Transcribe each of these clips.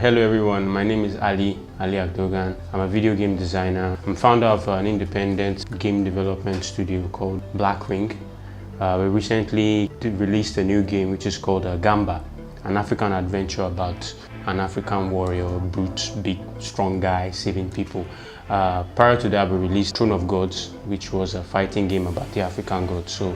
Hello everyone, my name is Ali Akdogan. I'm a video game designer. I'm founder of an independent game development studio called Blackwing. We recently released a new game which is called Gamba, an African adventure about an African warrior, brute, big, strong guy saving people. Prior to that, we released Throne of Gods, which was a fighting game about the African gods. So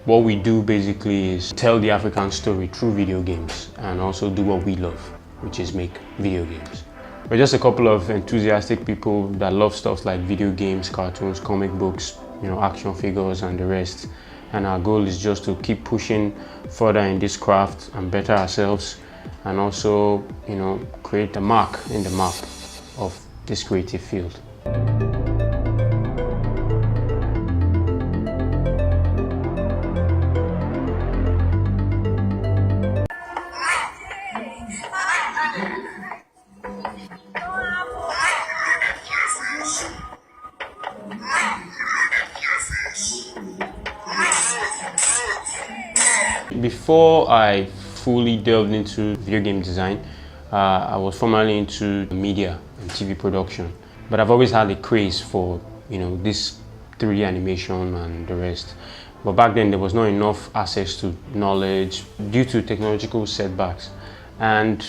what we do basically is tell the African story through video games and also do what we love, which is make video games. We're just a couple of enthusiastic people that love stuff like video games, cartoons, comic books, action figures and the rest. And our goal is just to keep pushing further in this craft and better ourselves, and also, create a mark in the map of this creative field. Before I fully delved into video game design, I was formerly into media and TV production, but I've always had a craze for this 3D animation and the rest. But back then there was not enough access to knowledge due to technological setbacks, and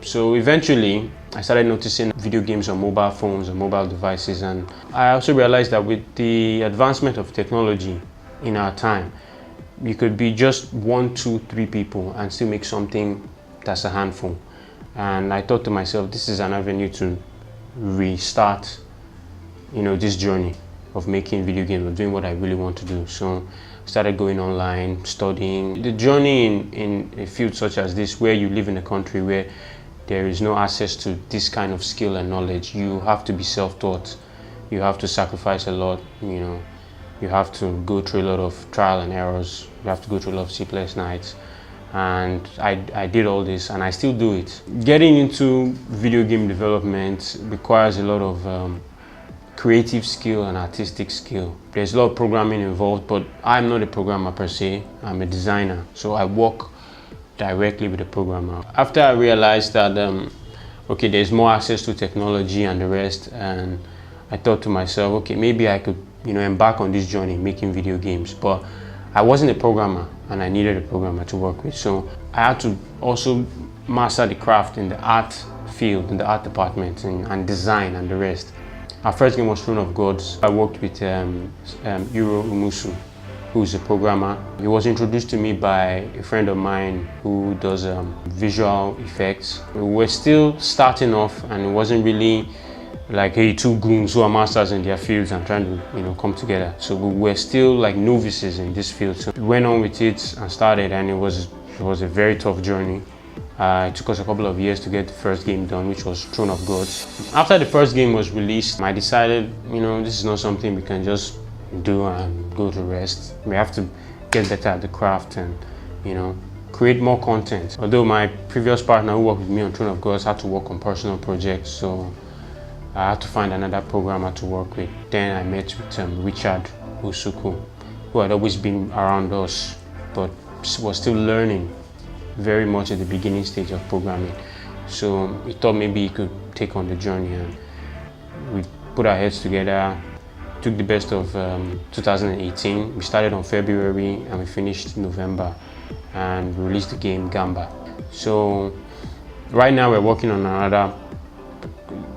so eventually I started noticing video games on mobile phones and mobile devices, and I also realized that with the advancement of technology in our time, you could be just 1, 2, 3 people and still make something that's a handful. And I thought to myself, this is an avenue to restart, this journey of making video games, or doing what I really want to do. So I started going online, studying. The journey in a field such as this, where you live in a country where there is no access to this kind of skill and knowledge, you have to be self-taught. You have to sacrifice a lot, You have to go through a lot of trial and errors. You have to go through a lot of sleepless nights. And I did all this, and I still do it. Getting into video game development requires a lot of creative skill and artistic skill. There's a lot of programming involved, but I'm not a programmer per se. I'm a designer, so I work directly with the programmer. After I realized that, okay, there's more access to technology and the rest, and I thought to myself, okay, maybe I could embark on this journey making video games. But I wasn't a programmer, and I needed a programmer to work with. So I had to also master the craft in the art field, in the art department, and design and the rest. Our first game was Throne of Gods. I worked with Euro Umusu, who's a programmer. He was introduced to me by a friend of mine who does visual effects. We were still starting off, and it wasn't really like, hey, two goons who are masters in their fields and trying to come together. So we were still like novices in this field. So we went on with it and started, and it was a very tough journey. It took us a couple of years to get the first game done, which was Throne of Gods. After the first game was released, I decided, this is not something we can just do and go to rest. We have to get better at the craft and create more content. Although my previous partner who worked with me on Throne of Gods had to work on personal projects, so I had to find another programmer to work with. Then I met with Richard Usuku, who had always been around us, but was still learning very much at the beginning stage of programming. So we thought maybe he could take on the journey, and we put our heads together, took the best of 2018. We started on February and we finished November, and we released the game Gamba. So right now we're working on another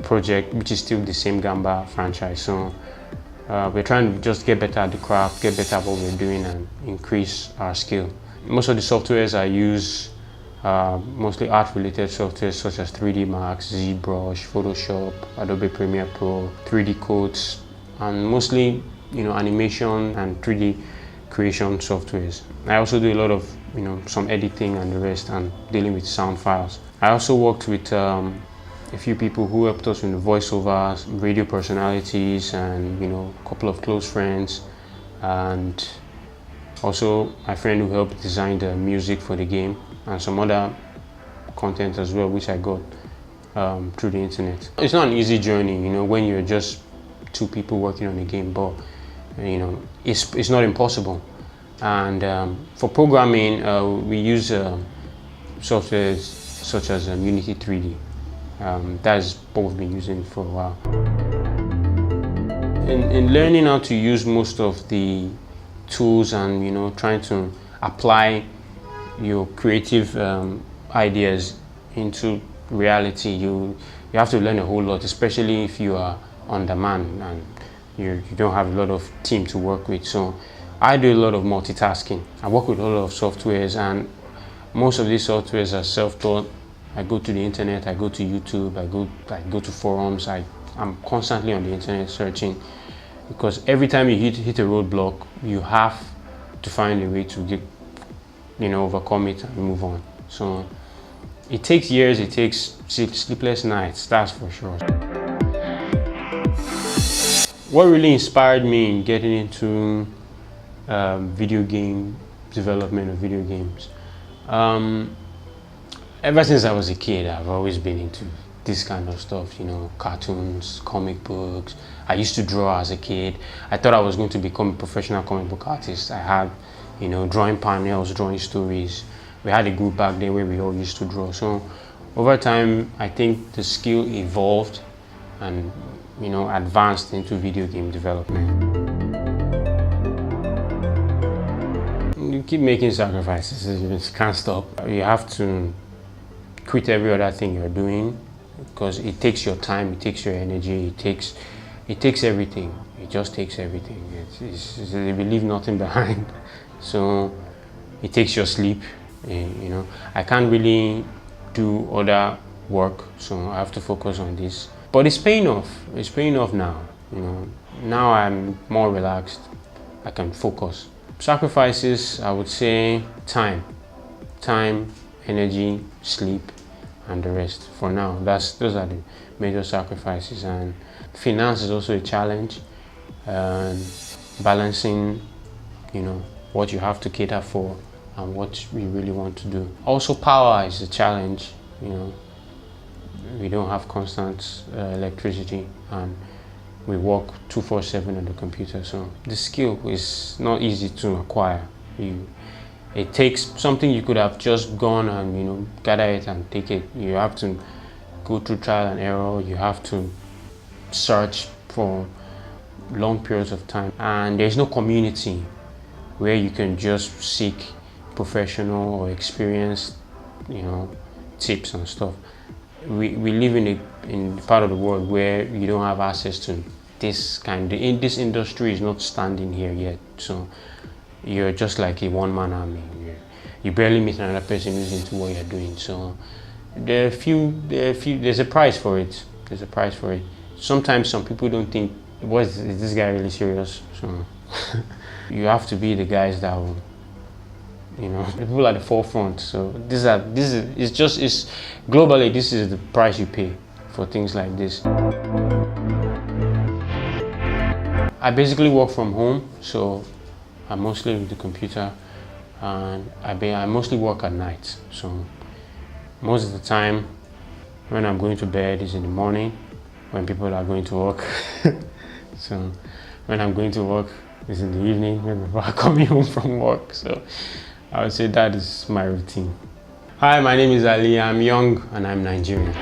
project, which is still the same Gamba franchise. So we're trying to just get better at the craft, get better at what we're doing, and increase our skill. Most of the softwares I use are mostly art-related softwares such as 3D Max, ZBrush, Photoshop, Adobe Premiere Pro, 3D Codes, and mostly animation and 3D creation softwares. I also do a lot of some editing and the rest, and dealing with sound files. I also worked with a few people who helped us with the voiceovers, radio personalities, and a couple of close friends, and also my friend who helped design the music for the game, and some other content as well, which I got through the internet. It's not an easy journey, when you're just 2 people working on a game, but it's not impossible. And for programming, we use software such as Unity 3D. That's what we've been using for a while. In learning how to use most of the tools and trying to apply your creative ideas into reality, you have to learn a whole lot, especially if you are on demand and you don't have a lot of team to work with. So I do a lot of multitasking. I work with a lot of softwares, and most of these softwares are self-taught. I go to the internet, I go to YouTube, I go to forums. I'm constantly on the internet searching, because every time you hit a roadblock, you have to find a way to overcome it and move on. So it takes years, it takes sleepless nights, that's for sure. What really inspired me in getting into video game development of video games? Ever since I was a kid, I've always been into this kind of stuff, cartoons, comic books. I used to draw as a kid. I thought I was going to become a professional comic book artist. I had, drawing panels, drawing stories. We had a group back then where we all used to draw. So over time, I think the skill evolved and, advanced into video game development. You keep making sacrifices, you just can't stop. You have to quit every other thing you're doing, because it takes your time, it takes your energy, it takes everything. It just takes everything. You leave nothing behind. So it takes your sleep. I can't really do other work, so I have to focus on this. But it's paying off. It's paying off now. Now I'm more relaxed. I can focus. Sacrifices, I would say time, energy, sleep, and the rest. For now, those are the major sacrifices. And finance is also a challenge, and balancing what you have to cater for and what we really want to do. Also, power is a challenge. We don't have constant electricity, and we work 24/7 on the computer, so the skill is not easy to acquire. It takes something you could have just gone and gather it and take it. You have to go through trial and error. You have to search for long periods of time, and there's no community where you can just seek professional or experienced tips and stuff. We live in part of the world where you don't have access to this this industry is not standing here yet, so you're just like a one-man army. You barely meet another person who's into what you're doing. So there's a price for it. There's a price for it. Sometimes some people don't think, is this guy really serious? So you have to be the guys that will, the people at the forefront. So globally, this is the price you pay for things like this. I basically work from home, so I'm mostly with the computer, and I mostly work at night. So most of the time when I'm going to bed is in the morning, when people are going to work. So when I'm going to work is in the evening, when people are coming home from work. So I would say that is my routine. Hi, my name is Ali. I'm young and I'm Nigerian.